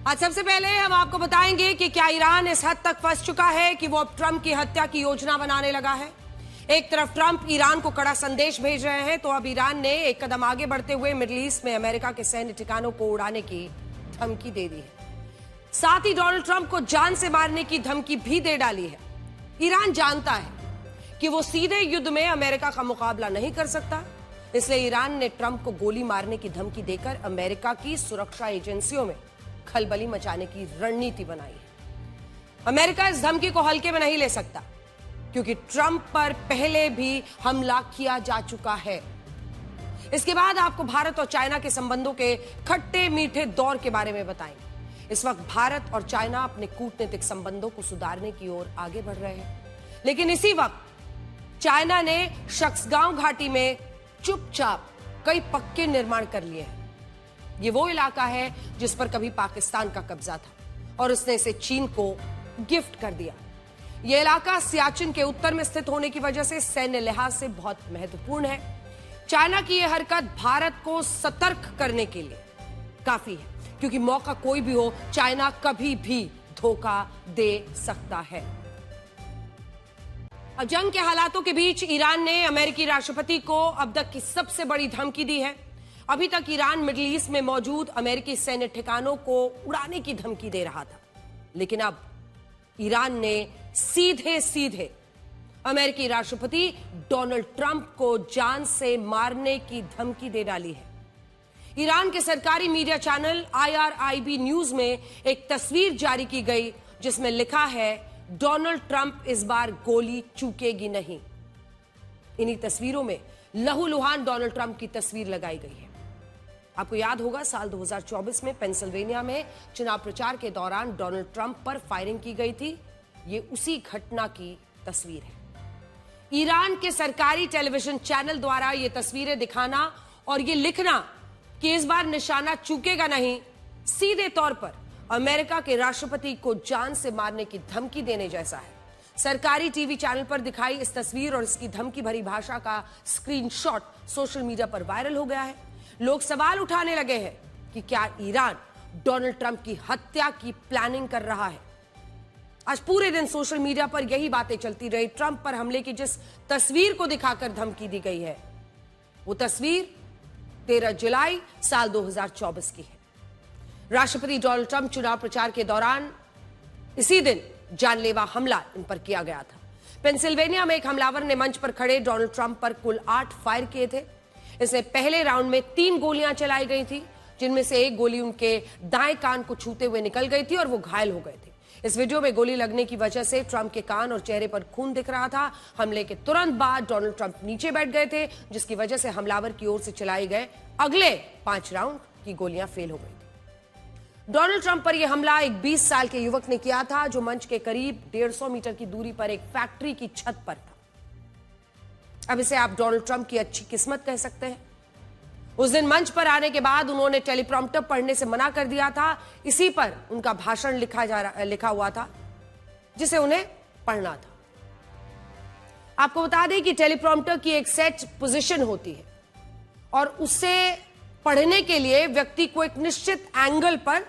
आज सबसे पहले हम आपको बताएंगे कि क्या ईरान इस हद तक फंस चुका है कि वो अब ट्रंप की हत्या की योजना बनाने लगा है। एक तरफ ट्रंप ईरान को कड़ा संदेश भेज रहे हैं, तो अब ईरान ने एक कदम आगे बढ़ते हुए मिडिल ईस्ट में अमेरिका के सैन्य ठिकानों को उड़ाने की धमकी दे दी है। साथ ही डोनाल्ड ट्रंप को जान से मारने की धमकी भी दे डाली है। ईरान जानता है कि वो सीधे युद्ध में अमेरिका का मुकाबला नहीं कर सकता, इसलिए ईरान ने ट्रंप को गोली मारने की धमकी देकर अमेरिका की सुरक्षा एजेंसियों में खलबली मचाने की रणनीति बनाई है। अमेरिका इस धमकी को हल्के में नहीं ले सकता, क्योंकि ट्रंप पर पहले भी हमला किया जा चुका है। इसके बाद आपको भारत और चाइना के संबंधों के खट्टे मीठे दौर के बारे में बताएंगे। इस वक्त भारत और चाइना अपने कूटनीतिक संबंधों को सुधारने की ओर आगे बढ़ रहे हैं, लेकिन इसी वक्त चाइना ने शक्सगांव घाटी में चुपचाप कई पक्के निर्माण कर लिए हैं। ये वो इलाका है जिस पर कभी पाकिस्तान का कब्जा था और उसने इसे चीन को गिफ्ट कर दिया। यह इलाका सियाचिन के उत्तर में स्थित होने की वजह से सैन्य लिहाज से बहुत महत्वपूर्ण है। चाइना की यह हरकत भारत को सतर्क करने के लिए काफी है, क्योंकि मौका कोई भी हो, चाइना कभी भी धोखा दे सकता है। अब जंग के हालातों के बीच ईरान ने अमेरिकी राष्ट्रपति को अब तक की सबसे बड़ी धमकी दी है। अभी तक ईरान मिडिल ईस्ट में मौजूद अमेरिकी सैन्य ठिकानों को उड़ाने की धमकी दे रहा था, लेकिन अब ईरान ने सीधे सीधे अमेरिकी राष्ट्रपति डोनाल्ड ट्रंप को जान से मारने की धमकी दे डाली है। ईरान के सरकारी मीडिया चैनल IRIB न्यूज में एक तस्वीर जारी की गई, जिसमें लिखा है, डोनाल्ड ट्रंप इस बार गोली चूकेगी नहीं। इन्हीं तस्वीरों में लहूलुहान डोनाल्ड ट्रंप की तस्वीर लगाई गई है। आपको याद होगा, साल 2024 में पेंसिल्वेनिया में चुनाव प्रचार के दौरान डोनाल्ड ट्रंप पर फायरिंग की गई थी। ये उसी घटना की तस्वीर है। ईरान के सरकारी टेलीविजन चैनल द्वारा ये तस्वीरें दिखाना और ये लिखना कि इस बार निशाना चूकेगा नहीं, सीधे तौर पर अमेरिका के राष्ट्रपति को जान से मारने की धमकी देने जैसा है। सरकारी टीवी चैनल पर दिखाई इस तस्वीर और इसकी धमकी भरी भाषा का स्क्रीनशॉट सोशल मीडिया पर वायरल हो गया है। लोग सवाल उठाने लगे हैं कि क्या ईरान डोनाल्ड ट्रंप की हत्या की प्लानिंग कर रहा है। आज पूरे दिन सोशल मीडिया पर यही बातें चलती रही। ट्रंप पर हमले की जिस तस्वीर को दिखाकर धमकी दी गई है, वो तस्वीर 13 जुलाई साल 2024 की है। राष्ट्रपति डोनाल्ड ट्रंप चुनाव प्रचार के दौरान इसी दिन जानलेवा हमला इन पर किया गया था। पेंसिल्वेनिया में एक हमलावर ने मंच पर खड़े डोनाल्ड ट्रंप पर कुल 8 फायर किए थे। इसमें पहले राउंड में 3 गोलियां चलाई गई थी, जिनमें से एक गोली उनके दाएं कान को छूते हुए निकल गई थी और वो घायल हो गए थे। इस वीडियो में गोली लगने की वजह से ट्रंप के कान और चेहरे पर खून दिख रहा था। हमले के तुरंत बाद डोनाल्ड ट्रंप नीचे बैठ गए थे, जिसकी वजह से हमलावर की ओर से चलाए गए अगले 5 राउंड की गोलियां फेल हो गई थी। डोनाल्ड ट्रंप पर यह हमला एक 20 साल के युवक ने किया था, जो मंच के करीब 150 मीटर की दूरी पर एक फैक्ट्री की छत पर था। अब इसे आप डोनाल्ड ट्रंप की अच्छी किस्मत कह सकते हैं। उस दिन मंच पर आने के बाद उन्होंने टेलीप्रॉम्प्टर पढ़ने से मना कर दिया था। इसी पर उनका भाषण लिखा हुआ था, जिसे उन्हें पढ़ना था। आपको बता दें कि टेलीप्रॉम्प्टर की एक सेट पोजीशन होती है और उसे पढ़ने के लिए व्यक्ति को एक निश्चित एंगल पर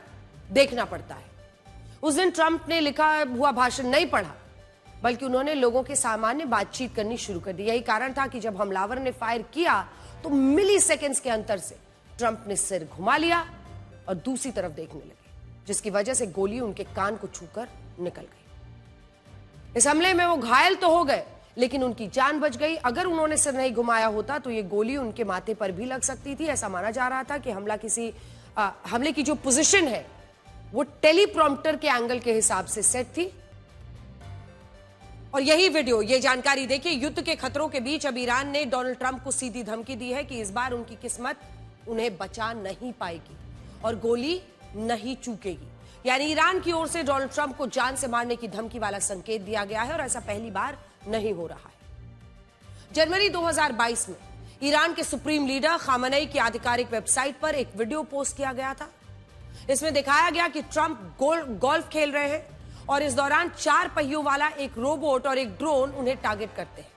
देखना पड़ता है। उस दिन ट्रंप ने लिखा हुआ भाषण नहीं पढ़ा, बल्कि उन्होंने लोगों के सामान्य बातचीत करनी शुरू कर दी। यही कारण था कि जब हमलावर ने फायर किया तो मिली सेकेंड्स के अंतर से ट्रंप ने सिर घुमा लिया और दूसरी तरफ देखने लगे, जिसकी वजह से गोली उनके कान को छूकर निकल गई। इस हमले में वो घायल तो हो गए, लेकिन उनकी जान बच गई। अगर उन्होंने सिर नहीं घुमाया होता तो ये गोली उनके माथे पर भी लग सकती थी। ऐसा माना जा रहा था कि हमले की जो पोजीशन है वो टेलीप्रॉम्प्टर के एंगल के हिसाब से सेट थी। और यही वीडियो, ये जानकारी देखिए। युद्ध के खतरों के बीच अब ईरान ने डोनाल्ड ट्रंप को सीधी धमकी दी है कि इस बार उनकी किस्मत उन्हें बचा नहीं पाएगी और गोली नहीं चूकेगी। यानी ईरान की ओर से डोनाल्ड ट्रंप को जान से मारने की धमकी वाला संकेत दिया गया है और ऐसा पहली बार नहीं हो रहा है। जनवरी 2022 में ईरान के सुप्रीम लीडर खामेनेई की आधिकारिक वेबसाइट पर एक वीडियो पोस्ट किया गया था। इसमें दिखाया गया कि ट्रंप गोल्फ खेल रहे हैं और इस दौरान 4 पहियों वाला एक रोबोट और एक ड्रोन उन्हें टारगेट करते हैं।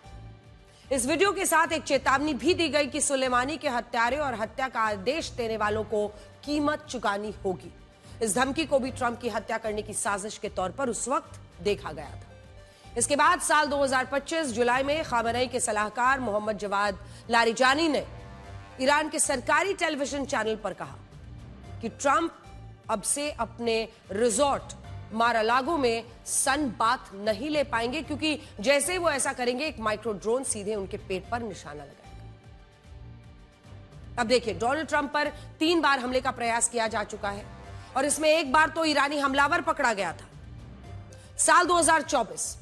इस वीडियो के साथ एक चेतावनी भी दी गई कि सुलेमानी के हत्यारे और हत्या का आदेश देने वालों को कीमत चुकानी होगी। इस धमकी को भी ट्रंप की हत्या करने की साजिश के तौर पर उस वक्त देखा गया था। इसके बाद साल 2025 जुलाई में खामेनेई के सलाहकार मोहम्मद जवाद लारिजानी ने ईरान के सरकारी टेलीविजन चैनल पर कहा कि ट्रंप अब से अपने रिजॉर्ट मार-अ-लागो में सन बाथ नहीं ले पाएंगे, क्योंकि जैसे वो ऐसा करेंगे एक माइक्रो ड्रोन सीधे उनके पेट पर निशाना लगाएगा। अब देखिए, डोनाल्ड ट्रंप पर 3 बार हमले का प्रयास किया जा चुका है और इसमें एक बार तो ईरानी हमलावर पकड़ा गया था। साल 2024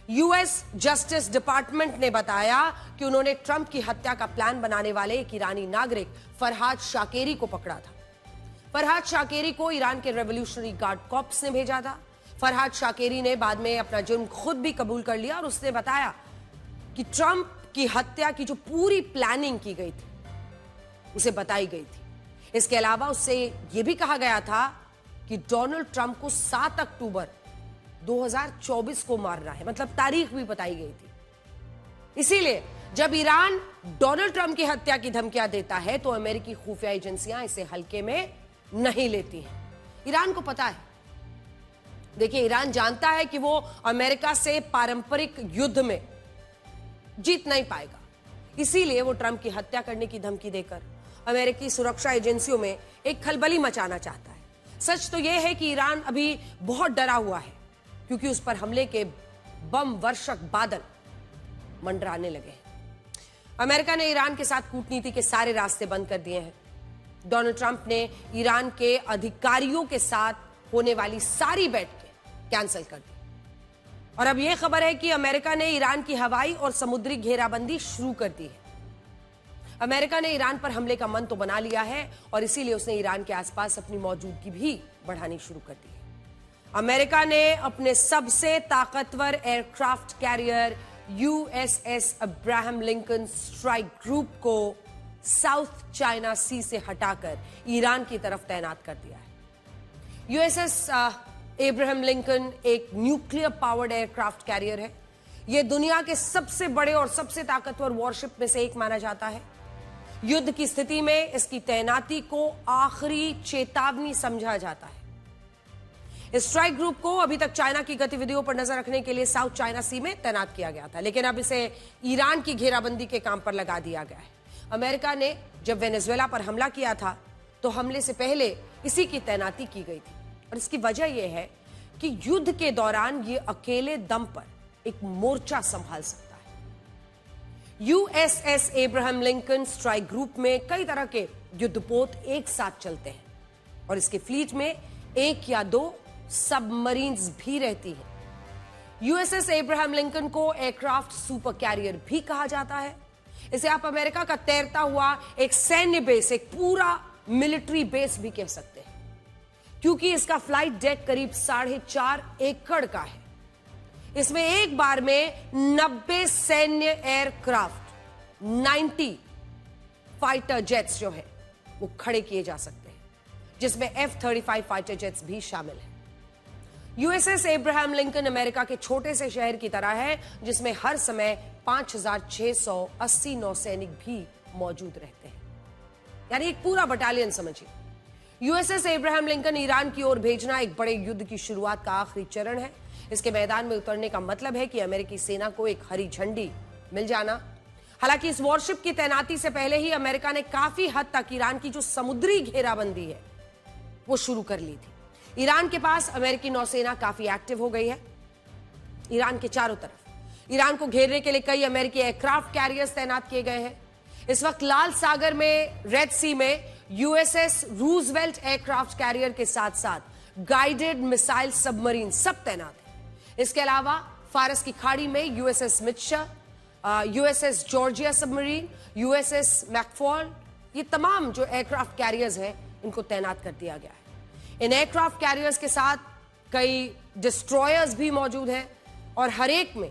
यूएस जस्टिस डिपार्टमेंट ने बताया कि उन्होंने ट्रंप की हत्या का प्लान बनाने वाले एक ईरानी नागरिक फरहाद शाकेरी को पकड़ा था। फरहाद शाकेरी को ईरान के रेवोल्यूशनरी गार्ड कॉर्प्स ने भेजा था। फरहाद शाकेरी ने बाद में अपना जुर्म खुद भी कबूल कर लिया और उसने बताया कि ट्रंप की हत्या की जो पूरी प्लानिंग की गई थी उसे बताई गई थी। इसके अलावा उससे यह भी कहा गया था कि डोनाल्ड ट्रंप को 7 अक्टूबर 2024 को मारना है, मतलब तारीख भी बताई गई थी। इसीलिए जब ईरान डोनाल्ड ट्रंप की हत्या की धमकियां देता है तो अमेरिकी खुफिया एजेंसियां इसे हल्के में नहीं लेती हैं। ईरान को पता है, देखिए, ईरान जानता है कि वो अमेरिका से पारंपरिक युद्ध में जीत नहीं पाएगा। इसीलिए वो ट्रंप की हत्या करने की धमकी देकर अमेरिकी सुरक्षा एजेंसियों में एक खलबली मचाना चाहता है। सच तो यह है कि ईरान अभी बहुत डरा हुआ है, क्योंकि उस पर हमले के बम वर्षक बादल मंडराने लगे हैं। अमेरिका ने ईरान के साथ कूटनीति के सारे रास्ते बंद कर दिए हैं। डोनाल्ड ट्रंप ने ईरान के अधिकारियों के साथ होने वाली सारी बैठकें कैंसिल कर दी और अब यह खबर है कि अमेरिका ने ईरान की हवाई और समुद्री घेराबंदी शुरू कर दी है। अमेरिका ने ईरान पर हमले का मन तो बना लिया है और इसीलिए उसने ईरान के आसपास अपनी मौजूदगी भी बढ़ानी शुरू कर दी है। अमेरिका ने अपने सबसे ताकतवर aircraft carrier USS Abraham Lincoln strike group को साउथ चाइना सी से हटाकर ईरान की तरफ तैनात कर दिया है। यूएसएस अब्राहम लिंकन एक न्यूक्लियर पावर्ड एयरक्राफ्ट कैरियर है। यह दुनिया के सबसे बड़े और सबसे ताकतवर वॉरशिप में से एक माना जाता है। युद्ध की स्थिति में इसकी तैनाती को आखिरी चेतावनी समझा जाता है। इस स्ट्राइक ग्रुप को अभी तक चाइना की गतिविधियों पर नजर रखने के लिए साउथ चाइना सी में तैनात किया गया था, लेकिन अब इसे ईरान की घेराबंदी के काम पर लगा दिया गया है। अमेरिका ने जब वेनेजुएला पर हमला किया था तो हमले से पहले इसी की तैनाती की गई थी और इसकी वजह यह है कि युद्ध के दौरान ये अकेले दम पर एक मोर्चा संभाल सकता है। USS Abraham Lincoln strike group में कई तरह के युद्धपोत एक साथ चलते हैं और इसके फ्लीट में 1 या 2 सबमरीन्स भी रहती है। यूएसएस अब्राहम लिंकन को एयरक्राफ्ट सुपर कैरियर भी कहा जाता है। इसे आप अमेरिका का तैरता हुआ एक सैन्य बेस, एक पूरा मिलिट्री बेस भी कह सकते हैं, क्योंकि इसका फ्लाइट डेक करीब 4.5 एकड़ का है। इसमें एक बार में 90 सैन्य एयरक्राफ्ट, 90 फाइटर जेट्स जो है वो खड़े किए जा सकते हैं, जिसमें F-35 फाइटर जेट्स भी शामिल है। यूएसएस अब्राहम लिंकन अमेरिका के छोटे से शहर की तरह है, जिसमें हर समय 5,680 नौसैनिक भी मौजूद रहते हैं, यानी एक पूरा बटालियन समझिए। यूएसएस अब्राहम लिंकन ईरान की ओर भेजना एक बड़े युद्ध की शुरुआत का आखिरी चरण है। इसके मैदान में उतरने का मतलब है कि अमेरिकी सेना को एक हरी झंडी मिल जाना। हालांकि इस वॉरशिप की तैनाती से पहले ही अमेरिका ने काफी हद तक ईरान की जो समुद्री घेराबंदी है वो शुरू कर ली थी। ईरान के पास अमेरिकी नौसेना काफी एक्टिव हो गई है। ईरान के चारों तरफ ईरान को घेरने के लिए कई अमेरिकी एयरक्राफ्ट कैरियर्स तैनात किए गए हैं। इस वक्त लाल सागर में, रेड सी में यूएसएस रूजवेल्ट एयरक्राफ्ट कैरियर के साथ साथ गाइडेड मिसाइल सबमरीन सब तैनात है। इसके अलावा फारस की खाड़ी में USS Mitscher, USS Georgia submarine, USS McFaul, ये तमाम जो एयरक्राफ्ट कैरियर्स हैं इनको तैनात कर दिया गया है। इन एयरक्राफ्ट कैरियर्स के साथ कई डिस्ट्रॉयर्स भी मौजूद हैं और हर एक में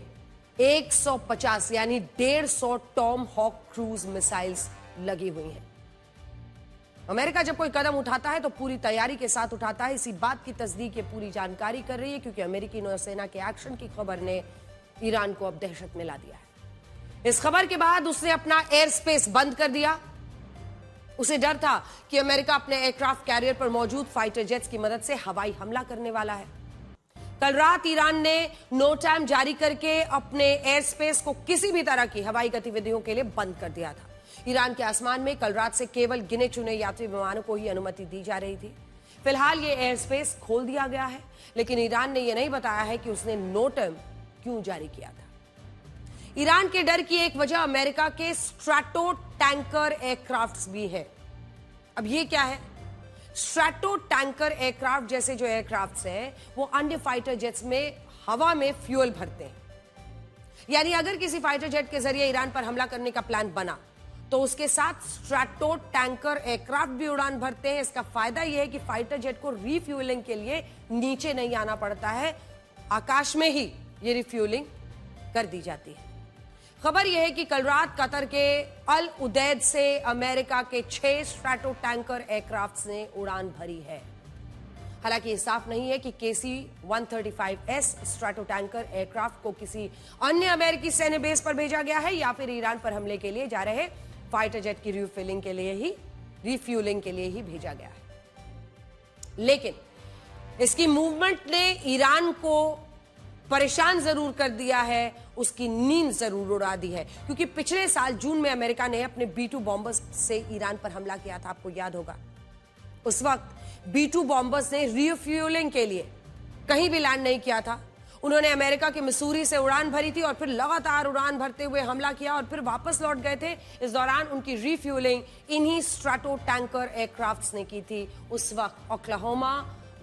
150 यानी 150 टॉम हॉक क्रूज मिसाइल्स लगी हुई हैं। अमेरिका जब कोई कदम उठाता है तो पूरी तैयारी के साथ उठाता है। इसी बात की तस्दीक ये पूरी जानकारी कर रही है, क्योंकि अमेरिकी नौसेना के एक्शन की खबर ने ईरान को अब दहशत में ला दिया है। इस खबर के बाद उसने अपना एयर स्पेस बंद कर दिया उसे डर था कि अमेरिका अपने एयरक्राफ्ट कैरियर पर मौजूद फाइटर जेट्स की मदद से हवाई हमला करने वाला है। कल रात ईरान ने नो टाइम जारी करके अपने एयर स्पेस को किसी भी तरह की हवाई गतिविधियों के लिए बंद कर दिया था। ईरान के आसमान में कल रात से केवल गिने चुने यात्री विमानों को ही अनुमति दी जा रही थी। फिलहाल ये एयर स्पेस खोल दिया गया है, लेकिन ईरान ने यह नहीं बताया है कि उसने नो टाइम क्यों जारी किया था। ईरान के डर की एक वजह अमेरिका के स्ट्रैटो टैंकर एयरक्राफ्ट्स भी है। अब ये क्या है? स्ट्रैटो टैंकर एयरक्राफ्ट जैसे जो एयरक्राफ्ट्स हैं वो अन्य फाइटर जेट्स में हवा में फ्यूल भरते हैं। यानी अगर किसी फाइटर जेट के जरिए ईरान पर हमला करने का प्लान बना तो उसके साथ स्ट्रैटो टैंकर एयरक्राफ्ट भी उड़ान भरते हैं। इसका फायदा यह है कि फाइटर जेट को रिफ्यूलिंग के लिए नीचे नहीं आना पड़ता है, आकाश में ही ये रिफ्यूलिंग कर दी जाती है। खबर यह है कि कल रात कतर के अल उदैद से अमेरिका के 6 स्ट्रैटो टैंकर एयरक्राफ्ट्स ने उड़ान भरी है। हालांकि ये साफ नहीं है कि KC-135S स्ट्रैटो टैंकर एयरक्राफ्ट को किसी अन्य अमेरिकी सैन्य बेस पर भेजा गया है या फिर ईरान पर हमले के लिए जा रहे फाइटर जेट की रिफ्यूलिंग के लिए ही भेजा गया है। लेकिन इसकी मूवमेंट ने ईरान को परेशान जरूर कर दिया है, उसकी नींद जरूर उड़ा दी है, क्योंकि पिछले साल जून में अमेरिका ने अपने B-2 बॉम्बर्स से ईरान पर हमला किया था। आपको याद होगा, उस वक्त B-2 बॉम्बर्स ने रिफ्यूलिंग के लिए कहीं भी लैंड नहीं किया था। उन्होंने अमेरिका के मिसूरी से उड़ान भरी थी और फिर लगातार उड़ान भरते हुए हमला किया और फिर वापस लौट गए थे। इस दौरान उनकी रिफ्यूलिंग इन्हीं स्ट्रैटो टैंकर एयरक्राफ्ट्स ने की थी। उस वक्त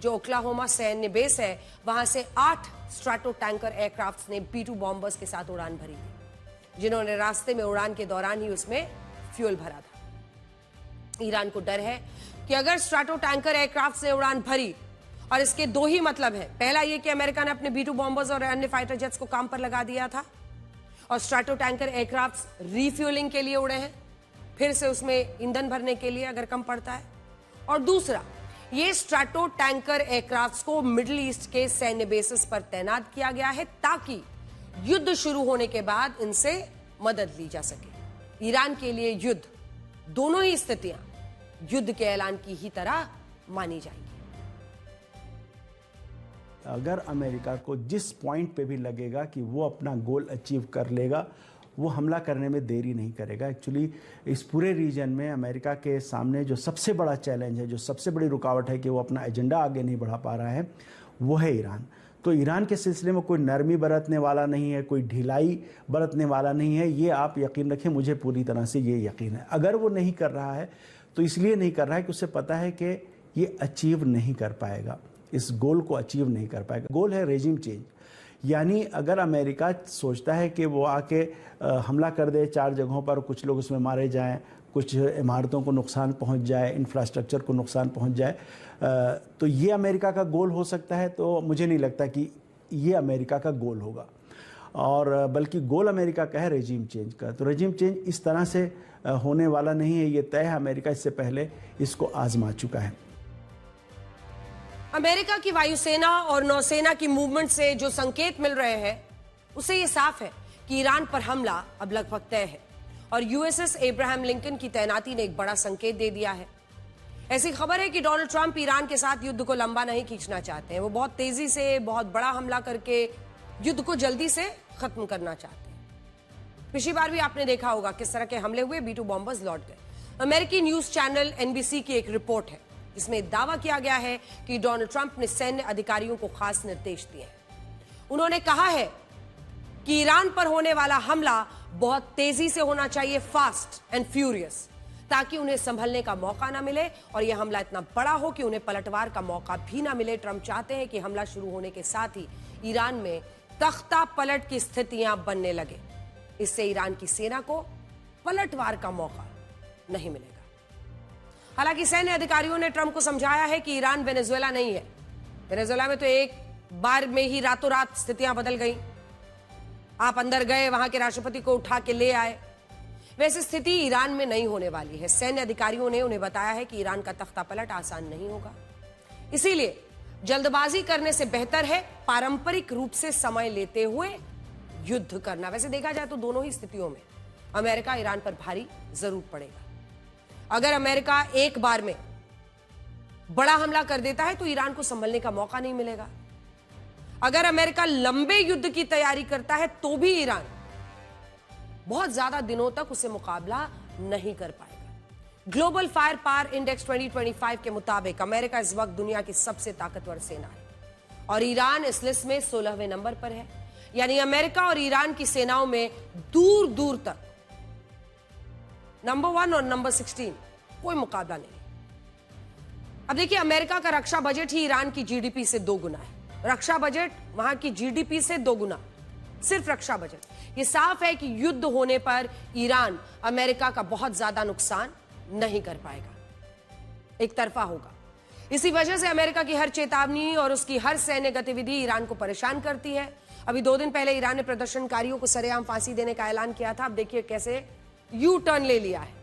ओक्लाहोमा सैन्य बेस है, वहां से 8 स्ट्रैटो टैंकर एयरक्राफ्ट्स ने B-2 बॉम्बर्स के साथ उड़ान भरी थी, जिन्होंने रास्ते में उड़ान के दौरान ही उसमें फ्यूल भरा था। ईरान को डर है कि अगर स्ट्रैटो टैंकर एयरक्राफ्ट ने उड़ान भरी, और इसके 2 ही मतलब है। पहला यह कि अमेरिका ने अपने B-2 बॉम्बर्स और अन्य फाइटर जेट्स को काम पर लगा दिया था और स्ट्रैटो टैंकर एयरक्राफ्ट रिफ्यूलिंग के लिए उड़े हैं, फिर से उसमें ईंधन भरने के लिए अगर कम पड़ता है। और दूसरा, ये स्ट्रैटो टैंकर एयरक्राफ्ट्स को मिडिल ईस्ट के सैन्य बेसिस पर तैनात किया गया है ताकि युद्ध शुरू होने के बाद इनसे मदद ली जा सके। ईरान के लिए युद्ध, दोनों ही स्थितियां युद्ध के ऐलान की ही तरह मानी जाएंगी। अगर अमेरिका को जिस पॉइंट पे भी लगेगा कि वो अपना गोल अचीव कर लेगा, वो हमला करने में देरी नहीं करेगा। एक्चुअली इस पूरे रीजन में अमेरिका के सामने जो सबसे बड़ा चैलेंज है, जो सबसे बड़ी रुकावट है कि वो अपना एजेंडा आगे नहीं बढ़ा पा रहा है, वो है ईरान। तो ईरान के सिलसिले में कोई नरमी बरतने वाला नहीं है, कोई ढिलाई बरतने वाला नहीं है, ये आप यकीन रखें, मुझे पूरी तरह से ये यकीन है। अगर वो नहीं कर रहा है तो इसलिए नहीं कर रहा है कि उसे पता है कि ये अचीव नहीं कर पाएगा, इस गोल को अचीव नहीं कर पाएगा। गोल है रेजिम चेंज, यानी अगर अमेरिका सोचता है कि वो आके हमला कर दे 4 जगहों पर, कुछ लोग उसमें मारे जाएं, कुछ इमारतों को नुकसान पहुंच जाए, इंफ्रास्ट्रक्चर को नुकसान पहुंच जाए, तो ये अमेरिका का गोल हो सकता है। तो मुझे नहीं लगता कि ये अमेरिका का गोल होगा, और बल्कि गोल अमेरिका का है रेजिम चेंज का। तो रेजिम चेंज इस तरह से होने वाला नहीं है, ये तय है। अमेरिका इससे पहले इसको आजमा चुका है। अमेरिका की वायुसेना और नौसेना की मूवमेंट से जो संकेत मिल रहे हैं, उससे ये साफ है कि ईरान पर हमला अब लगभग तय है और USS एब्राहम लिंकन की तैनाती ने एक बड़ा संकेत दे दिया है। ऐसी खबर है कि डोनाल्ड ट्रंप ईरान के साथ युद्ध को लंबा नहीं खींचना चाहते हैं। वो बहुत तेजी से बहुत बड़ा हमला करके युद्ध को जल्दी से खत्म करना चाहते हैं। पिछली बार भी आपने देखा होगा किस तरह के हमले हुए, B-2 बॉम्बर्स लौट गए। अमेरिकी न्यूज चैनल NBC की एक रिपोर्ट है जिसमें दावा किया गया है कि डोनाल्ड ट्रंप ने सैन्य अधिकारियों को खास निर्देश दिए हैं। उन्होंने कहा है कि ईरान पर होने वाला हमला बहुत तेजी से होना चाहिए, फास्ट एंड फ्यूरियस, ताकि उन्हें संभलने का मौका ना मिले और यह हमला इतना बड़ा हो कि उन्हें पलटवार का मौका भी ना मिले। ट्रंप चाहते हैं कि हमला शुरू होने के साथ ही ईरान में तख्ता पलट की स्थितियां बनने लगे। इससे ईरान की सेना को पलटवार का मौका नहीं मिलेगा। हालांकि सैन्य अधिकारियों ने ट्रंप को समझाया है कि ईरान वेनेजुएला नहीं है। वेनेजुएला में तो एक बार में ही रातों रात स्थितियां बदल गई। आप अंदर गए, वहां के राष्ट्रपति को उठा के ले आए। वैसे स्थिति ईरान में नहीं होने वाली है। सैन्य अधिकारियों ने उन्हें बताया है कि ईरान का तख्ता पलट आसान नहीं होगा, इसीलिए जल्दबाजी करने से बेहतर है पारंपरिक रूप से समय लेते हुए युद्ध करना। वैसे देखा जाए तो दोनों ही स्थितियों में अमेरिका ईरान पर भारी जरूर पड़ेगा। अगर अमेरिका एक बार में बड़ा हमला कर देता है तो ईरान को संभलने का मौका नहीं मिलेगा। अगर अमेरिका लंबे युद्ध की तैयारी करता है तो भी ईरान बहुत ज्यादा दिनों तक उसे मुकाबला नहीं कर पाएगा। ग्लोबल फायर पावर इंडेक्स 2025 के मुताबिक अमेरिका इस वक्त दुनिया की सबसे ताकतवर सेना है और ईरान इस लिस्ट में 16वें नंबर पर है। यानी अमेरिका और ईरान की सेनाओं में दूर दूर तक नंबर 1 और नंबर 16 कोई मुकाबला नहीं। अब देखिए, अमेरिका का रक्षा बजट ही ईरान की जीडीपी से 2 गुना है। रक्षा बजट वहां की जीडीपी से 2 गुना, सिर्फ रक्षा बजट। यह साफ है कि युद्ध होने पर ईरान अमेरिका का बहुत ज्यादा नुकसान नहीं कर पाएगा, एक तरफा होगा। इसी वजह से अमेरिका की हर चेतावनी और उसकी हर सैन्य गतिविधि ईरान को परेशान करती है। अभी 2 दिन पहले ईरान ने प्रदर्शनकारियों को सरेआम फांसी देने का ऐलान किया था। अब देखिए कैसे यू टर्न ले लिया है।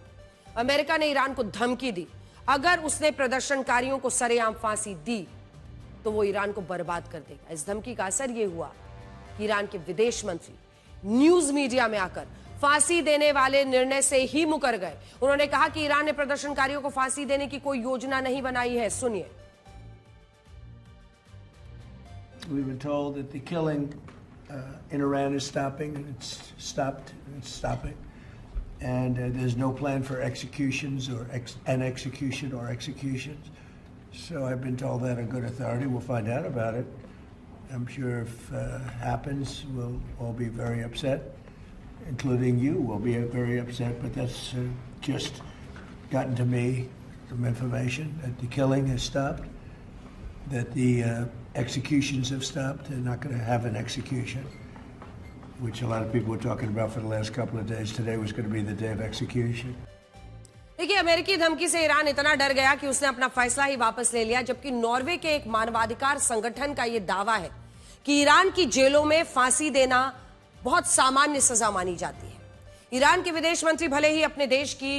अमेरिका ने ईरान को धमकी दी, अगर उसने प्रदर्शनकारियों को सरेआम फांसी दी तो वो ईरान को बर्बाद कर देगा। इस धमकी का असर यह हुआ कि ईरान के विदेश मंत्री न्यूज मीडिया में आकर फांसी देने वाले निर्णय से ही मुकर गए। उन्होंने कहा कि ईरान ने प्रदर्शनकारियों को फांसी देने की कोई योजना नहीं बनाई है। सुनिए। We've been told that the killing in Iran is stopping, and it's stopped, and it's stopping. And there's no plan for executions or an execution or executions. So I've been told that on good authority. We'll find out about it. I'm sure if it happens, we'll all be very upset, including you will be very upset. But that's just gotten to me, some information that the killing has stopped, that the executions have stopped. They're not going to have an execution, which a lot of people were talking about for the last couple of days. Today was going to be the day of execution. देखिए, अमेरिकी धमकी से Iran इतना डर गया कि उसने अपना फैसला ही वापस ले लिया, जबकि नॉर्वे के एक मानवाधिकार संगठन का यह दावा है कि ईरान की जेलों में फांसी देना बहुत सामान्य सजा मानी जाती है। ईरान के विदेश मंत्री भले ही अपने देश की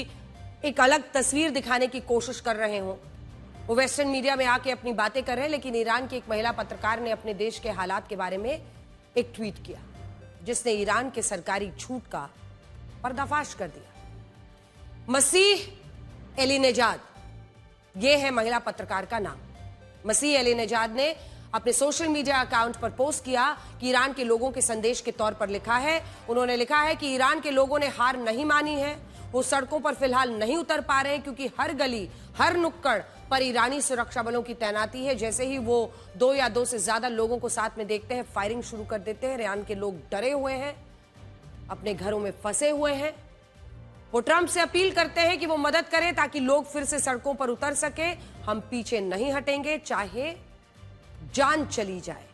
एक अलग तस्वीर दिखाने की कोशिश कर रहे हों, वो वेस्टर्न मीडिया में आके अपनी बातें कर रहे हैं, लेकिन ईरान की एक महिला पत्रकार ने अपने देश के हालात के बारे में एक ट्वीट किया जिसने ईरान के सरकारी झूठ का पर्दाफाश कर दिया। मसीह एलिनेजाद, ये है महिला पत्रकार का नाम। मसीह एलिनेजाद ने अपने सोशल मीडिया अकाउंट पर पोस्ट किया कि ईरान के लोगों के संदेश के तौर पर लिखा है। उन्होंने लिखा है कि ईरान के लोगों ने हार नहीं मानी है, वो सड़कों पर फिलहाल नहीं उतर पा रहे हैं क्योंकि हर गली, हर नुक्कड़ पर ईरानी सुरक्षा बलों की तैनाती है। जैसे ही वो 2 या 2 से ज्यादा लोगों को साथ में देखते हैं, फायरिंग शुरू कर देते हैं। ईरान के लोग डरे हुए हैं, अपने घरों में फंसे हुए हैं। वो ट्रंप से अपील करते हैं कि वो मदद करें ताकि लोग फिर से सड़कों पर उतर सके। हम पीछे नहीं हटेंगे, चाहे जान चली जाए।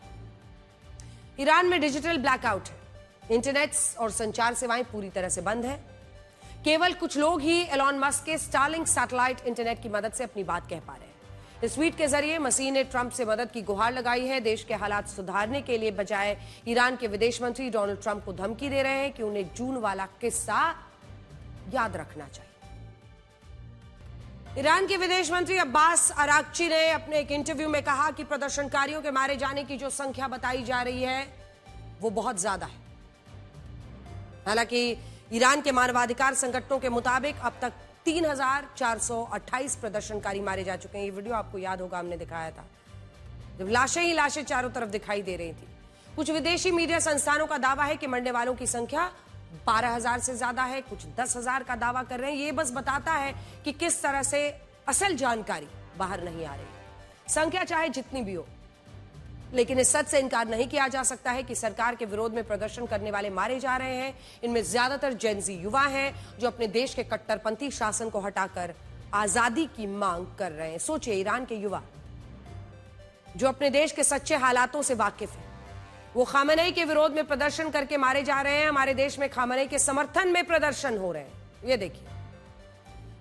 ईरान में डिजिटल ब्लैकआउट है। इंटरनेट और संचार सेवाएं पूरी तरह से बंद है। केवल कुछ लोग ही एलॉन मस्क के स्टारलिंक सैटेलाइट इंटरनेट की मदद से अपनी बात कह पा रहे हैं। इस ट्वीट के जरिए मसीह ने ट्रंप से मदद की गुहार लगाई है। देश के हालात सुधारने के लिए बजाय ईरान के विदेश मंत्री डोनाल्ड ट्रंप को धमकी दे रहे हैं कि उन्हें जून वाला किस्सा याद रखना चाहिए। ईरान के विदेश मंत्री अब्बास अराक्ची ने अपने एक इंटरव्यू में कहा कि प्रदर्शनकारियों के मारे जाने की जो संख्या बताई जा रही है वो बहुत ज्यादा है। हालांकि ईरान के मानवाधिकार संगठनों के मुताबिक अब तक 3,428 प्रदर्शनकारी मारे जा चुके हैं। ये वीडियो आपको याद होगा, हमने दिखाया था जब लाशें ही लाशें चारों तरफ दिखाई दे रही थी। कुछ विदेशी मीडिया संस्थानों का दावा है कि मरने वालों की संख्या 12,000 से ज्यादा है, कुछ 10,000 का दावा कर रहे हैं। ये बस बताता है कि किस तरह से असल जानकारी बाहर नहीं आ रही। संख्या चाहे जितनी भी हो, लेकिन इस सच से इनकार नहीं किया जा सकता है कि सरकार के विरोध में प्रदर्शन करने वाले मारे जा रहे हैं। इनमें ज्यादातर जेनजी युवा हैं जो अपने देश के कट्टरपंथी शासन को हटाकर आजादी की मांग कर रहे हैं। सोचिए, ईरान के युवा जो अपने देश के सच्चे हालातों से वाकिफ है, वो खामेनेई के विरोध में प्रदर्शन करके मारे जा रहे हैं। हमारे देश में खामेनेई के समर्थन में प्रदर्शन हो रहे हैं। ये देखिए,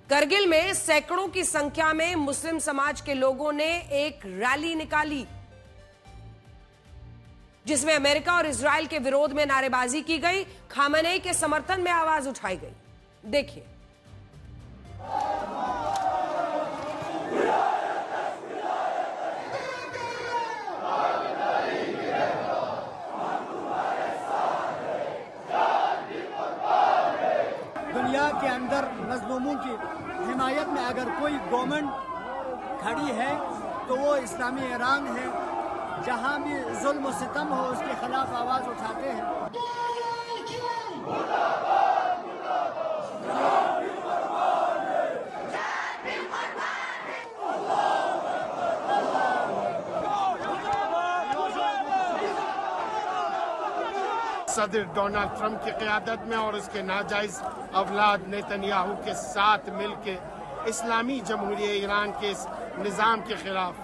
करगिल में सैकड़ों की संख्या में मुस्लिम समाज के लोगों ने एक रैली निकाली जिसमें अमेरिका और इजराइल के विरोध में नारेबाजी की गई, खामेनेई के समर्थन में आवाज उठाई गई। देखिए, दुनिया के अंदर मजलूमों की हिमायत कोई गवर्नमेंट खड़ी है तो वो इस्लामी ईरान है। जहां भी जुल्म सितम हो उसके खिलाफ आवाज उठाते हैं। सदर डोनाल्ड ट्रंप की क़यादत में और उसके नाजायज औलाद नेतन्याहू के साथ मिलकर इस्लामी जमहूरिया ईरान के इस निज़ाम के खिलाफ,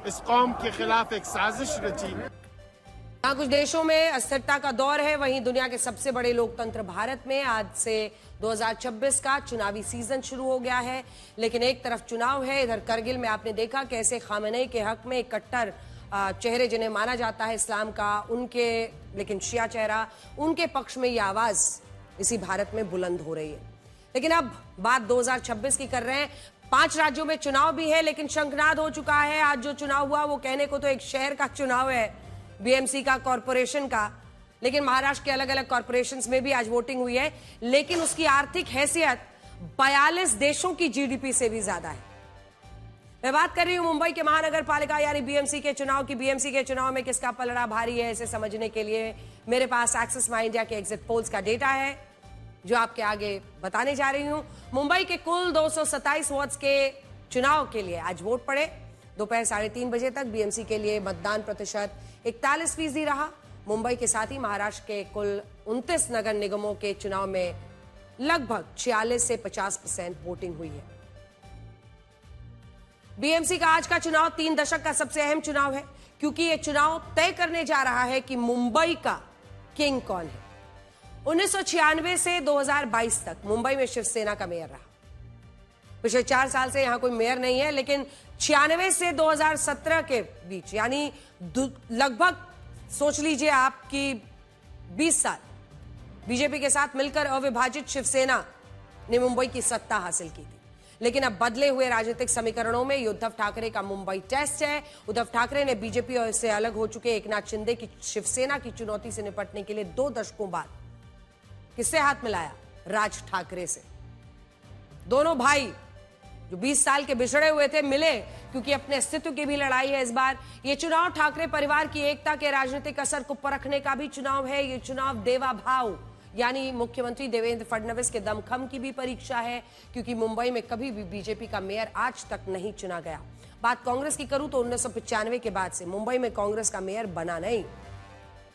इस कौम के खिलाफ एक साजिश रची। यहाँ कुछ देशों में अस्थिरता का दौर है, वहीं दुनिया के सबसे बड़े लोकतंत्र भारत में आज से 2026 का चुनावी सीजन शुरू हो गया है। लेकिन एक तरफ चुनाव है, इधर करगिल में आपने देखा कैसे खामेनेई के हक में एक कट्टर चेहरे जिन्हें माना जाता है इस्लाम का, उनके लेकिन शिया चेहरा, उनके पक्ष में ये आवाज इसी भारत में बुलंद हो रही है। लेकिन अब बात 2026 की कर रहे हैं। 5 राज्यों में चुनाव भी है, लेकिन शंखनाद हो चुका है। आज जो चुनाव हुआ वो कहने को तो एक शहर का चुनाव है, बीएमसी का, कॉरपोरेशन का, लेकिन महाराष्ट्र के अलग अलग कॉरपोरेशंस में भी आज वोटिंग हुई है। लेकिन उसकी आर्थिक हैसियत 42 देशों की जीडीपी से भी ज्यादा है। मैं बात कर रही हूं मुंबई के महानगर पालिका यानी बीएमसी के चुनाव की। बीएमसी के चुनाव में किसका पलड़ा भारी है, इसे समझने के लिए मेरे पास एक्सिस माई इंडिया के एग्जिट पोल्स का डेटा है जो आपके आगे बताने जा रही हूं। मुंबई के कुल 227 वार्ड्स के चुनाव के लिए आज वोट पड़े। दोपहर 3:30 बजे तक बीएमसी के लिए मतदान प्रतिशत 41% रहा। मुंबई के साथ ही महाराष्ट्र के कुल 29 नगर निगमों के चुनाव में लगभग 46 से 50% वोटिंग हुई है। बीएमसी का आज का चुनाव 3 दशक का सबसे अहम चुनाव है, क्योंकि यह चुनाव तय करने जा रहा है कि मुंबई का किंग कौन है। 1996 से 2022 तक मुंबई में शिवसेना का मेयर रहा। पिछले 4 साल से यहां कोई मेयर नहीं है, लेकिन 96 से 2017 के बीच यानी लगभग सोच लीजिए आपकी 20 साल बीजेपी के साथ मिलकर अविभाजित शिवसेना ने मुंबई की सत्ता हासिल की थी। लेकिन अब बदले हुए राजनीतिक समीकरणों में उद्धव ठाकरे का मुंबई टेस्ट है। उद्धव ठाकरे ने बीजेपी और इससे अलग हो चुके एकनाथ शिंदे की शिवसेना की चुनौती से निपटने के लिए 2 दशकों बाद किससे हाथ मिलाया? राज ठाकरे से। दोनों भाई जो 20 साल के बिछड़े हुए थे मिले, क्योंकि अपने अस्तित्व की भी लड़ाई है इस बार। ये चुनाव ठाकरे परिवार की एकता के राजनीतिक असर को परखने का भी चुनाव है। ये चुनाव देवा भाव यानी मुख्यमंत्री देवेंद्र फडणवीस के दमखम की भी परीक्षा है, क्योंकि मुंबई में कभी भी बीजेपी का मेयर आज तक नहीं चुना गया। बात कांग्रेस की करूं तो 1995 के बाद से मुंबई में कांग्रेस का मेयर बना नहीं।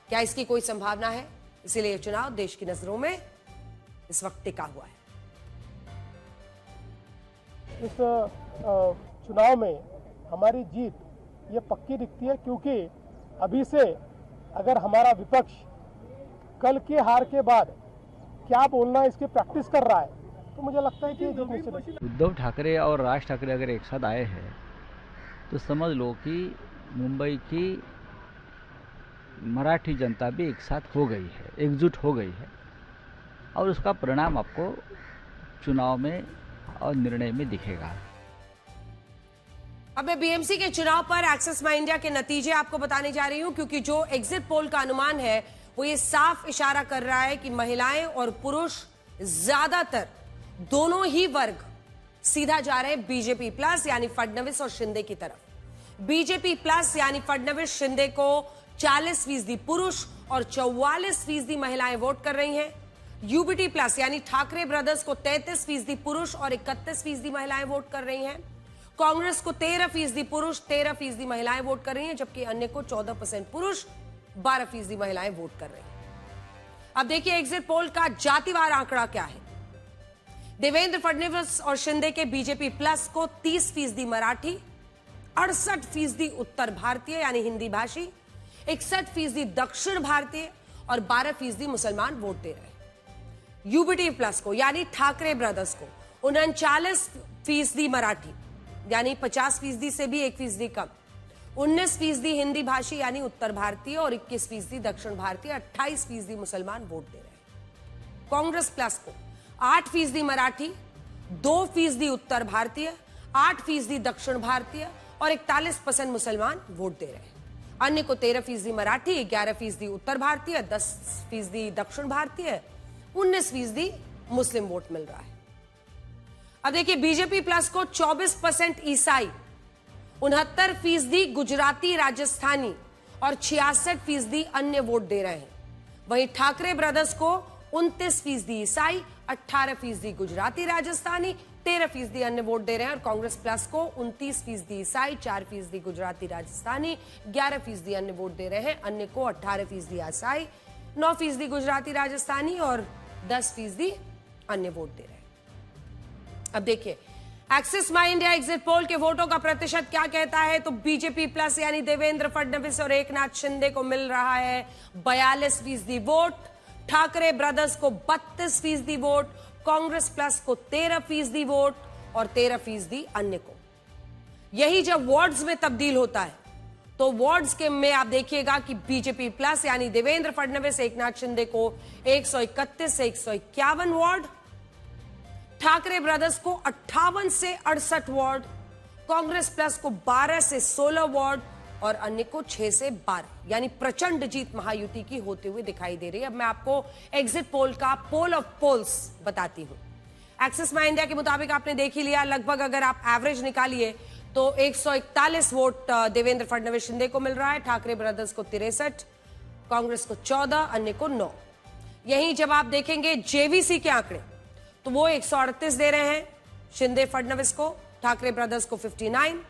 क्या इसकी कोई संभावना है? इसीलिए चुनाव देश की नजरों में इस वक्त टिका हुआ है। इस चुनाव में हमारी जीत ये पक्की दिखती है, क्योंकि अभी से अगर हमारा विपक्ष कल की हार के बाद क्या बोलना इसकी प्रैक्टिस कर रहा है, तो मुझे लगता है कि उद्धव ठाकरे और राज ठाकरे अगर एक साथ आए हैं तो समझ लो कि मुंबई की मराठी जनता भी एक साथ हो गई है, एकजुट हो गई है, और उसका परिणाम आपको चुनाव में और निर्णय में दिखेगा। अब मैं बीएमसी के चुनाव पर एक्सिस माई इंडिया के नतीजे आपको बताने जा रही हूं, क्योंकि जो एग्जिट पोल का अनुमान है वो ये साफ इशारा कर रहा है कि महिलाएं और पुरुष ज्यादातर दोनों ही वर्ग सीधा जा रहे हैं बीजेपी प्लस यानी फडणवीस और शिंदे की तरफ। बीजेपी प्लस यानी फडणवीस शिंदे को 40% पुरुष और 44% महिलाएं वोट कर रही हैं। यूबीटी प्लस यानी ठाकरे ब्रदर्स को 33% पुरुष और 31% महिलाएं वोट कर रही हैं। कांग्रेस को 13% पुरुष 13% महिलाएं वोट कर रही हैं, जबकि अन्य को 14% पुरुष 12% महिलाएं वोट कर रही हैं। अब देखिए एग्जिट पोल का जातिवार आंकड़ा क्या है। देवेंद्र फडणवीस और शिंदे के बीजेपी प्लस को 30% मराठी, 68% उत्तर भारतीय यानी हिंदी भाषी, 61% दक्षिण भारतीय और 12% मुसलमान वोट दे रहे हैं। यूबीटी प्लस को यानी ठाकरे ब्रदर्स को 39% मराठी यानी 50% से भी 1% कम, 19% हिंदी भाषी यानी उत्तर भारतीय और 21% दक्षिण भारतीय, 28% मुसलमान वोट दे रहे हैं। कांग्रेस प्लस को 8% मराठी, 2% उत्तर भारतीय, 8% दक्षिण भारतीय और 41% मुसलमान वोट दे रहे हैं। अन्य को 13% मराठी, 11% उत्तर भारतीय, 10% दक्षिण भारतीय, 19% मुस्लिम वोट मिल रहा है। अब देखिए बीजेपी प्लस को 24% ईसाई, 69% गुजराती राजस्थानी और 66% अन्य वोट दे रहे हैं। वहीं ठाकरे ब्रदर्स को 29% ईसाई, 18% गुजराती राजस्थानी, 13% अन्य वोट दे रहे हैं। और कांग्रेस प्लस को 29% ईसाई, 4% गुजराती राजस्थानी, 11% अन्य वोट दे रहे हैं। अन्य को 18% ईसाई, 9% गुजराती राजस्थानी और 10% अन्य वोट दे रहे हैं। अब देखिए एक्सिस माई इंडिया एग्जिट पोल के वोटों का प्रतिशत क्या कहता है, तो बीजेपी प्लस यानी देवेंद्र फडणवीस और एकनाथ शिंदे को मिल रहा है 42% वोट, ठाकरे ब्रदर्स को 32% वोट, कांग्रेस प्लस को 13% वोट और 13% अन्य को। यही जब वार्ड्स में तब्दील होता है तो वार्ड्स के में आप देखिएगा कि बीजेपी प्लस यानी देवेंद्र फडणवीस एकनाथ शिंदे को 131 से 151 वार्ड, ठाकरे ब्रदर्स को 58 से 68 वार्ड, कांग्रेस प्लस को 12 से 16 वार्ड और अन्य को 6 से 12, यानी प्रचंड जीत महायुति की होते हुए दिखाई दे रही है। अब मैं आपको एग्जिट पोल का पोल ऑफ पोल्स बताती हूं। एक्सिस माई इंडिया के मुताबिक आपने देख ही लिया, लगभग अगर आप एवरेज निकालिए तो 141 वोट देवेंद्र फडणवीस शिंदे को मिल रहा है, ठाकरे ब्रदर्स को 63, कांग्रेस को 14, अन्य को 9। यहीं जब आप देखेंगे जेवीसी के आंकड़े तो वो 138 दे रहे हैं शिंदे फडणवीस को, ठाकरे ब्रदर्स को 59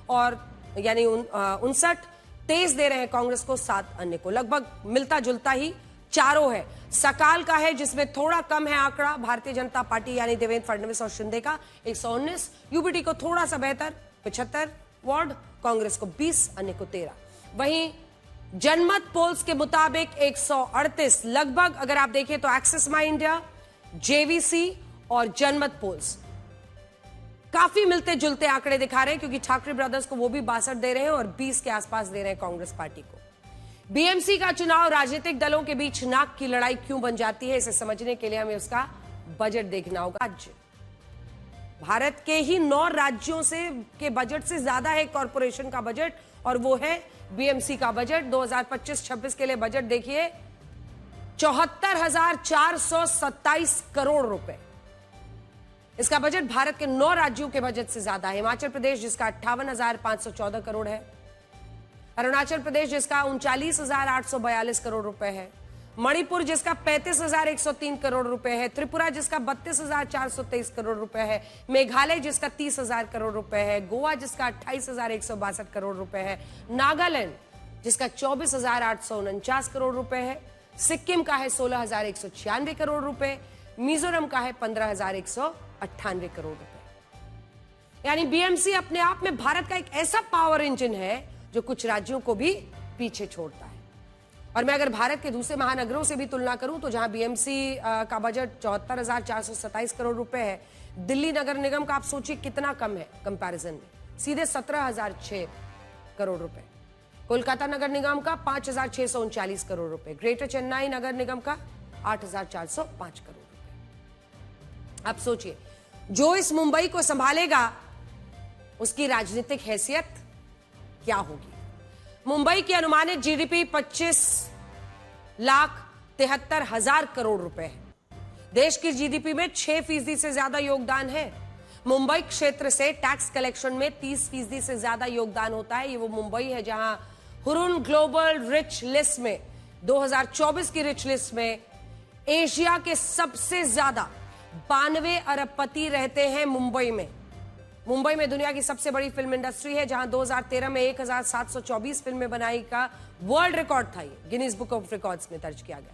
और यानी 59, 23 दे रहे हैं कांग्रेस को, 7 अन्य को। लगभग मिलता जुलता ही चारों है। सकाल का है जिसमें थोड़ा कम है आंकड़ा भारतीय जनता पार्टी यानी देवेंद्र फडणवीस और शिंदे का 119, यूबीटी को थोड़ा सा बेहतर 75 वार्ड, कांग्रेस को 20, अन्य को 13। वहीं जनमत पोल्स के मुताबिक 138 लगभग अगर आप देखें तो एक्सिस माई इंडिया, जेवीसी और जनमत पोल्स काफी मिलते जुलते आंकड़े दिखा रहे हैं, क्योंकि ठाकरे ब्रदर्स को वो भी 62 दे रहे हैं और 20 के आसपास दे रहे हैं कांग्रेस पार्टी को। बीएमसी का चुनाव राजनीतिक दलों के बीच नाक की लड़ाई क्यों बन जाती है, इसे समझने के लिए हमें उसका बजट देखना होगा। राज्य भारत के ही 9 राज्यों से के बजट से ज्यादा है कॉर्पोरेशन का बजट, और वो है बीएमसी का बजट। 2025-26 के लिए बजट देखिए 74,427 करोड़ रुपए। इसका बजट भारत के 9 राज्यों के बजट से ज्यादा है। हिमाचल प्रदेश जिसका 58,514 करोड़ है, अरुणाचल प्रदेश जिसका 39,842 करोड़ रुपए है, मणिपुर जिसका 35,103 करोड़ रुपए है, त्रिपुरा जिसका 32,423 करोड़ रुपए है, मेघालय जिसका 30,000 करोड़ रुपए है, गोवा जिसका 28,162 करोड़ रुपए है, नागालैंड जिसका 24,849 करोड़ रुपए है, सिक्किम का है 16,196 करोड़ रुपए, मिजोरम का है 15,198 करोड़ रुपए। यानी बीएमसी अपने आप में भारत का एक ऐसा पावर इंजन है जो कुछ राज्यों को भी पीछे छोड़ता है। और मैं अगर भारत के दूसरे महानगरों से भी तुलना करूं तो जहां बीएमसी का बजट 74,427 करोड़ रुपए है, दिल्ली नगर निगम का आप सोचिए कितना कम है कंपैरिजन में, सीधे 17,006 करोड़ रुपए। कोलकाता नगर निगम का 5,639 करोड़ रुपए, ग्रेटर चेन्नई नगर निगम का 8,405 करोड़ रुपए। आप सोचिए जो इस मुंबई को संभालेगा उसकी राजनीतिक हैसियत क्या होगी। मुंबई की अनुमानित जीडीपी 25,73,000 करोड़ रुपए है। देश की जीडीपी में 6% से ज्यादा योगदान है। मुंबई क्षेत्र से टैक्स कलेक्शन में 30% से ज्यादा योगदान होता है। ये वो मुंबई है जहां हुरुन ग्लोबल रिच लिस्ट में 2024 की रिच लिस्ट में एशिया के सबसे ज्यादा 92 अरबपति रहते हैं मुंबई में। मुंबई में दुनिया की सबसे बड़ी फिल्म इंडस्ट्री है, जहां 2013 में 1,724 फिल्में बनाई का वर्ल्ड रिकॉर्ड था, ये गिनीज बुक ऑफ रिकॉर्ड्स में दर्ज किया गया।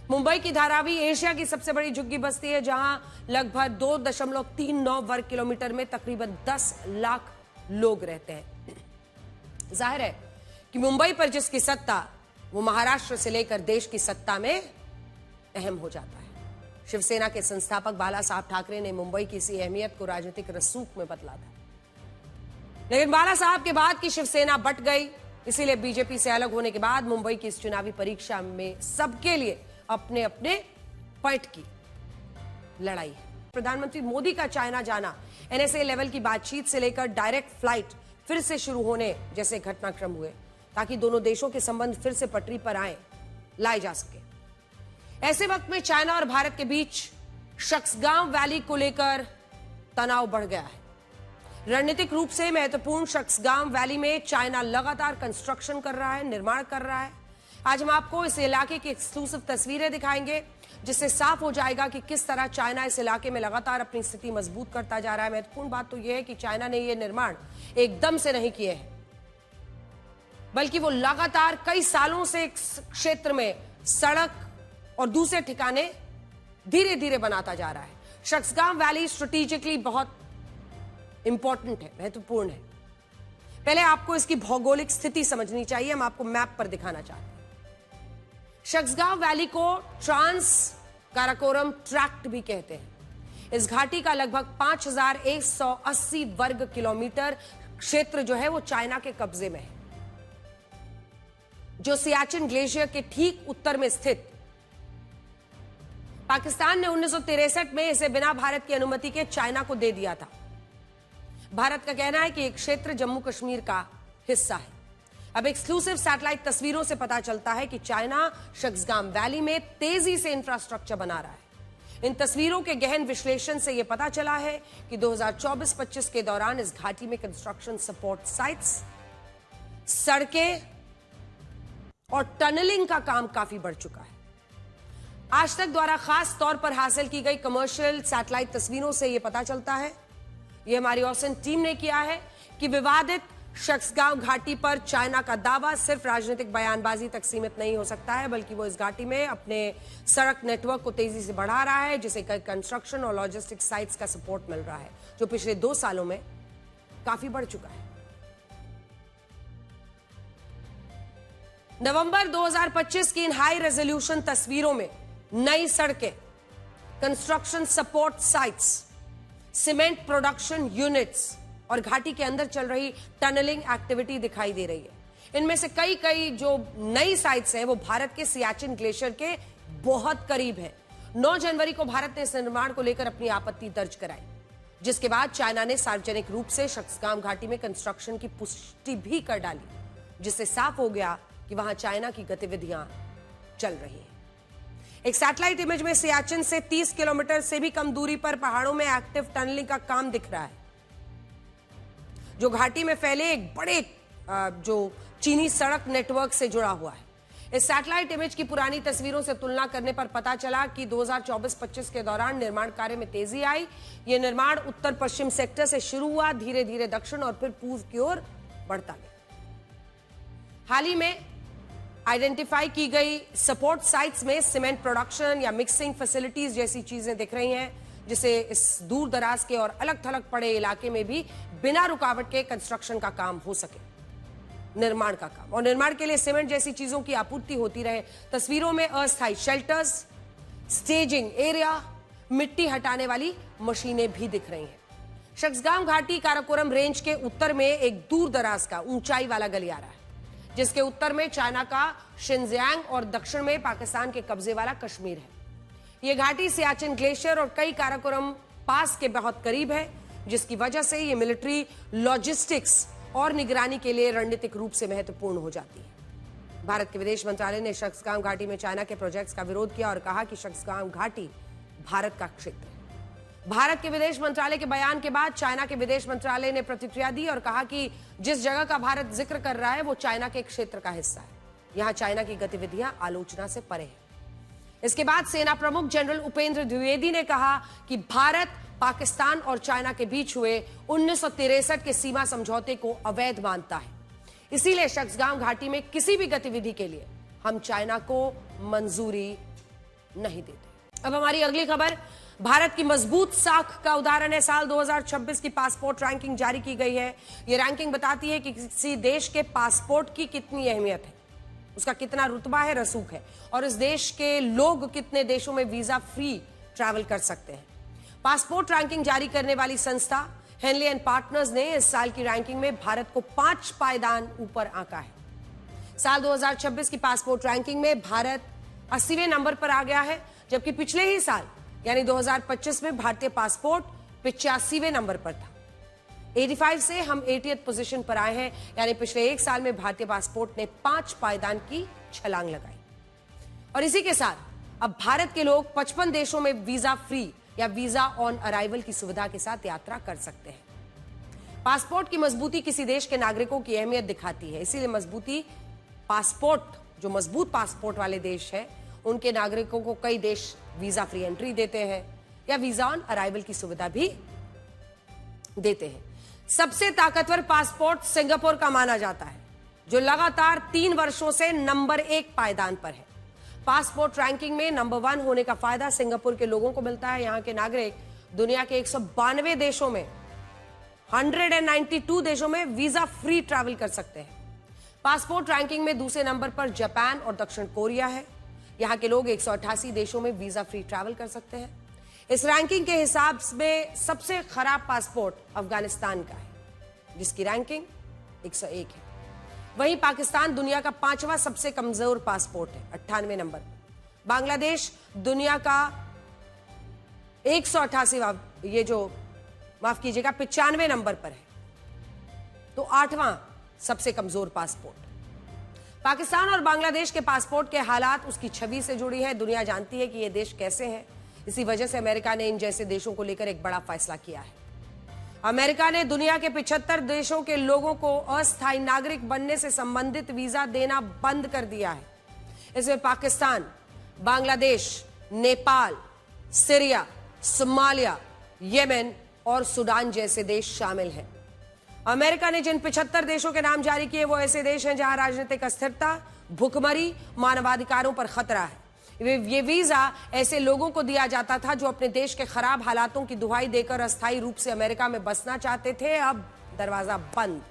मुंबई की धारावी एशिया की सबसे बड़ी झुग्गी बस्ती है, जहां लगभग 2.39 वर्ग किलोमीटर में तकरीबन 10 लाख लोग रहते हैं। जाहिर है कि मुंबई पर जिसकी सत्ता वो महाराष्ट्र से लेकर देश की सत्ता में अहम हो जाता है। शिवसेना के संस्थापक बाला साहब ठाकरे ने मुंबई की इसी अहमियत को राजनीतिक रसूख में बदला था, लेकिन बाला साहब के बाद की शिवसेना बट गई। इसीलिए बीजेपी से अलग होने के बाद मुंबई की इस चुनावी परीक्षा में सबके लिए अपने अपने पॉइंट की लड़ाई है। प्रधानमंत्री मोदी का चाइना जाना, एनएसए लेवल की बातचीत से लेकर डायरेक्ट फ्लाइट फिर से शुरू होने जैसे घटनाक्रम हुए, ताकि दोनों देशों के संबंध फिर से पटरी पर लाए जा सके। ऐसे वक्त में चाइना और भारत के बीच शक्सगांव वैली को लेकर तनाव बढ़ गया है। रणनीतिक रूप से महत्वपूर्ण शक्सगांव वैली में चाइना लगातार कंस्ट्रक्शन कर रहा है, निर्माण कर रहा है। आज हम आपको इस इलाके की एक्सक्लूसिव तस्वीरें दिखाएंगे, जिससे साफ हो जाएगा कि किस तरह चाइना इस इलाके में लगातार अपनी स्थिति मजबूत करता जा रहा है। महत्वपूर्ण बात तो यह है कि चाइना ने यह निर्माण एकदम से नहीं किए हैं, बल्कि वो लगातार कई सालों से इस क्षेत्र में सड़क और दूसरे ठिकाने धीरे धीरे बनाता जा रहा है। शक्सगांव वैली स्ट्रेटेजिकली बहुत इंपॉर्टेंट है, महत्वपूर्ण है। पहले आपको इसकी भौगोलिक स्थिति समझनी चाहिए, हम आपको मैप पर दिखाना चाहते हैं। शक्सगांव वैली को ट्रांस काराकोरम ट्रैक्ट भी कहते हैं। इस घाटी का लगभग 5180 वर्ग किलोमीटर क्षेत्र जो है वो चाइना के कब्जे में है, जो सियाचिन ग्लेशियर के ठीक उत्तर में स्थित। पाकिस्तान ने 1963 में इसे बिना भारत की अनुमति के चाइना को दे दिया था। भारत का कहना है कि यह क्षेत्र जम्मू कश्मीर का हिस्सा है। अब एक्सक्लूसिव सैटेलाइट तस्वीरों से पता चलता है कि चाइना शक्सगांव वैली में तेजी से इंफ्रास्ट्रक्चर बना रहा है। इन तस्वीरों के गहन विश्लेषण से यह पता चला है कि 2024-25 के दौरान इस घाटी में कंस्ट्रक्शन सपोर्ट साइट्स, सड़कें और टनलिंग का काम काफी बढ़ चुका है। आज तक द्वारा खास तौर पर हासिल की गई कमर्शियल सैटेलाइट तस्वीरों से यह पता चलता है, यह हमारी ओसन टीम ने किया है, कि विवादित शक्सगांव घाटी पर चाइना का दावा सिर्फ राजनीतिक बयानबाजी तक सीमित नहीं हो सकता है, बल्कि वो इस घाटी में अपने सड़क नेटवर्क को तेजी से बढ़ा रहा है, जिसे कई कंस्ट्रक्शन और लॉजिस्टिक साइट्स का सपोर्ट मिल रहा है, जो पिछले 2 सालों में काफी बढ़ चुका है। नवंबर 2025 की इन हाई रेजोल्यूशन तस्वीरों में नई सड़कें, construction support sites, cement production units और घाटी के अंदर चल रही टनलिंग एक्टिविटी दिखाई दे रही है। इनमें से कई जो नई साइट्स हैं वो भारत के सियाचिन ग्लेशियर के बहुत करीब है। 9 जनवरी को भारत ने इस निर्माण को लेकर अपनी आपत्ति दर्ज कराई, जिसके बाद चाइना ने सार्वजनिक रूप से शक्सगांव घाटी में कंस्ट्रक्शन की पुष्टि भी कर डाली, जिससे साफ हो गया कि वहां चाइना की गतिविधियां चल रही हैं। एक सैटेलाइट इमेज में सियाचिन से 30 किलोमीटर से भी कम दूरी पर पहाड़ों में एक्टिव टनलिंग का काम दिख रहा है, जो घाटी में फैले एक बड़े जो चीनी सड़क नेटवर्क से जुड़ा हुआ है। इस सैटेलाइट इमेज की पुरानी तस्वीरों से तुलना करने पर पता चला कि 2024-25 के दौरान निर्माण कार्य में तेजी आई। यह निर्माण उत्तर पश्चिम सेक्टर से शुरू हुआ, धीरे धीरे दक्षिण और फिर पूर्व की ओर बढ़ता गया। हाल ही में आइडेंटिफाई की गई सपोर्ट साइट्स में सीमेंट प्रोडक्शन या मिक्सिंग फैसिलिटीज जैसी चीजें दिख रही हैं, जिससे इस दूर दराज के और अलग थलग पड़े इलाके में भी बिना रुकावट के कंस्ट्रक्शन का काम हो सके, निर्माण का काम, और निर्माण के लिए सीमेंट जैसी चीजों की आपूर्ति होती रहे। तस्वीरों में अस्थायी शेल्टर्स, स्टेजिंग एरिया, मिट्टी हटाने वाली मशीनें भी दिख रही हैं। शक्सगांव घाटी काराकोरम रेंज के उत्तर में एक दूर दराज का ऊंचाई वाला गलियारा है, जिसके उत्तर में चाइना का शिनजियांग और दक्षिण में पाकिस्तान के कब्जे वाला कश्मीर है। यह घाटी सियाचिन ग्लेशियर और कई काराकोरम पास के बहुत करीब है, जिसकी वजह से यह मिलिट्री लॉजिस्टिक्स और निगरानी के लिए रणनीतिक रूप से महत्वपूर्ण हो जाती है। भारत के विदेश मंत्रालय ने शक्सगांव घाटी में चाइना के प्रोजेक्ट्स का विरोध किया और कहा कि शक्सगांव घाटी भारत का क्षेत्र है। भारत के विदेश मंत्रालय के बयान के बाद चाइना के विदेश मंत्रालय ने प्रतिक्रिया दी और कहा कि जिस जगह का भारत जिक्र कर रहा है वो चाइना के क्षेत्र का हिस्सा है। यहां चाइना की गतिविधियां आलोचना से परे हैं। इसके बाद सेना प्रमुख जनरल उपेंद्र द्विवेदी ने कहा कि भारत पाकिस्तान और चाइना के बीच हुए 1963 के सीमा समझौते को अवैध मानता है, इसीलिए शक्सगांव घाटी में किसी भी गतिविधि के लिए हम चाइना को मंजूरी नहीं देते। अब हमारी अगली खबर भारत की मजबूत साख का उदाहरण है। साल 2026 की पासपोर्ट रैंकिंग जारी की गई है। यह रैंकिंग बताती है कि किसी देश के पासपोर्ट की कितनी अहमियत है, उसका कितना रुतबा है, रसूख है, और इस देश के लोग कितने देशों में वीजा फ्री ट्रैवल कर सकते हैं। पासपोर्ट रैंकिंग जारी करने वाली संस्था हेनले एंड पार्टनर्स ने इस साल की रैंकिंग में भारत को 5 पायदान ऊपर आंका है। साल 2026 की पासपोर्ट रैंकिंग में भारत 80वें नंबर पर आ गया है, जबकि पिछले ही साल यानी 2025 में भारतीय पासपोर्ट 85वें नंबर पर था। 85 से हम 80th पोजीशन पर आए हैं, यानी पिछले 1 साल में भारतीय पासपोर्ट ने 5 पायदान की छलांग लगाई। और इसी के साथ अब भारत के लोग 55 देशों में वीजा फ्री या वीजा ऑन अराइवल की सुविधा के साथ यात्रा कर सकते हैं। पासपोर्ट की मजबूती किसी देश के नागरिकों की अहमियत दिखाती है, इसीलिए जो मजबूत पासपोर्ट वाले देश हैं उनके नागरिकों को कई देश वीजा फ्री एंट्री देते हैं या वीजा ऑन अराइवल की सुविधा भी देते हैं। सबसे ताकतवर पासपोर्ट सिंगापुर का माना जाता है, जो लगातार 3 वर्षों से नंबर 1 पायदान पर है। पासपोर्ट रैंकिंग में नंबर 1 होने का फायदा सिंगापुर के लोगों को मिलता है। यहां के नागरिक दुनिया के 192 देशों में 192 देशों में वीजा फ्री ट्रैवल कर सकते हैं। पासपोर्ट रैंकिंग में दूसरे नंबर पर जापान और दक्षिण कोरिया है। यहां के लोग 188 देशों में वीजा फ्री ट्रैवल कर सकते हैं। इस रैंकिंग के हिसाब में सबसे खराब पासपोर्ट अफगानिस्तान का है, जिसकी रैंकिंग 101 है। वहीं पाकिस्तान दुनिया का 5वां सबसे कमजोर पासपोर्ट है, 98 नंबर। बांग्लादेश दुनिया का 188वां, 95 नंबर पर है, तो 8वां सबसे कमजोर पासपोर्ट। पाकिस्तान और बांग्लादेश के पासपोर्ट के हालात उसकी छवि से जुड़ी है। दुनिया जानती है कि ये देश कैसे हैं। इसी वजह से अमेरिका ने इन जैसे देशों को लेकर एक बड़ा फैसला किया है। अमेरिका ने दुनिया के 75 देशों के लोगों को अस्थायी नागरिक बनने से संबंधित वीजा देना बंद कर दिया है। इसमें Pakistan, Bangladesh, Nepal, Syria, Somalia, Yemen और सूडान जैसे देश शामिल हैं। अमेरिका ने जिन 75 देशों के नाम जारी किए वो ऐसे देश हैं जहां राजनीतिक अस्थिरता, भुखमरी, मानवाधिकारों पर खतरा है। ये वीजा ऐसे लोगों को दिया जाता था जो अपने देश के खराब हालातों की दुहाई देकर अस्थायी रूप से अमेरिका में बसना चाहते थे। अब दरवाजा बंद,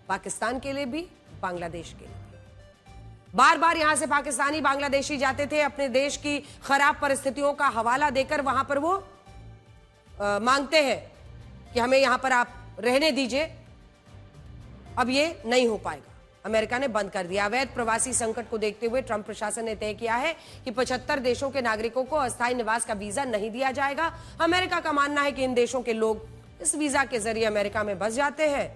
पाकिस्तान के लिए भी, बांग्लादेश के लिए भी। बार बार यहां से पाकिस्तानी, बांग्लादेशी जाते थे, अपने देश की खराब परिस्थितियों का हवाला देकर वहां पर वो मांगते हैं कि हमें यहां पर आप रहने दीजिए। अब ये नहीं हो पाएगा, अमेरिका ने बंद कर दिया। अवैध प्रवासी संकट को देखते हुए ट्रंप प्रशासन ने तय किया है कि 75 देशों के नागरिकों को अस्थायी निवास का वीजा नहीं दिया जाएगा। अमेरिका का मानना है कि इन देशों के लोग इस वीजा के जरिए अमेरिका में बस जाते हैं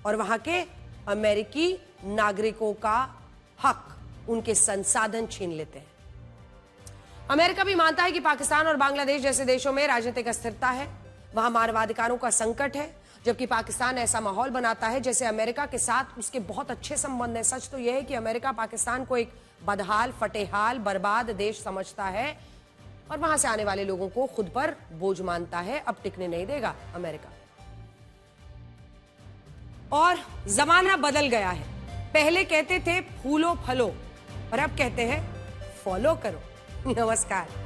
और वहां के अमेरिकी नागरिकों का हक, उनके संसाधन छीन लेते हैं। अमेरिका भी मानता है कि पाकिस्तान और बांग्लादेश जैसे देशों में राजनीतिक अस्थिरता है, वहां मानवाधिकारों का संकट है, जबकि पाकिस्तान ऐसा माहौल बनाता है जैसे अमेरिका के साथ उसके बहुत अच्छे संबंध हैं। सच तो यह है कि अमेरिका पाकिस्तान को एक बदहाल, फटेहाल, बर्बाद देश समझता है और वहां से आने वाले लोगों को खुद पर बोझ मानता है। अब टिकने नहीं देगा अमेरिका। और जमाना बदल गया है। पहले कहते थे फूलो फलो और अब कहते हैं फॉलो करो। नमस्कार।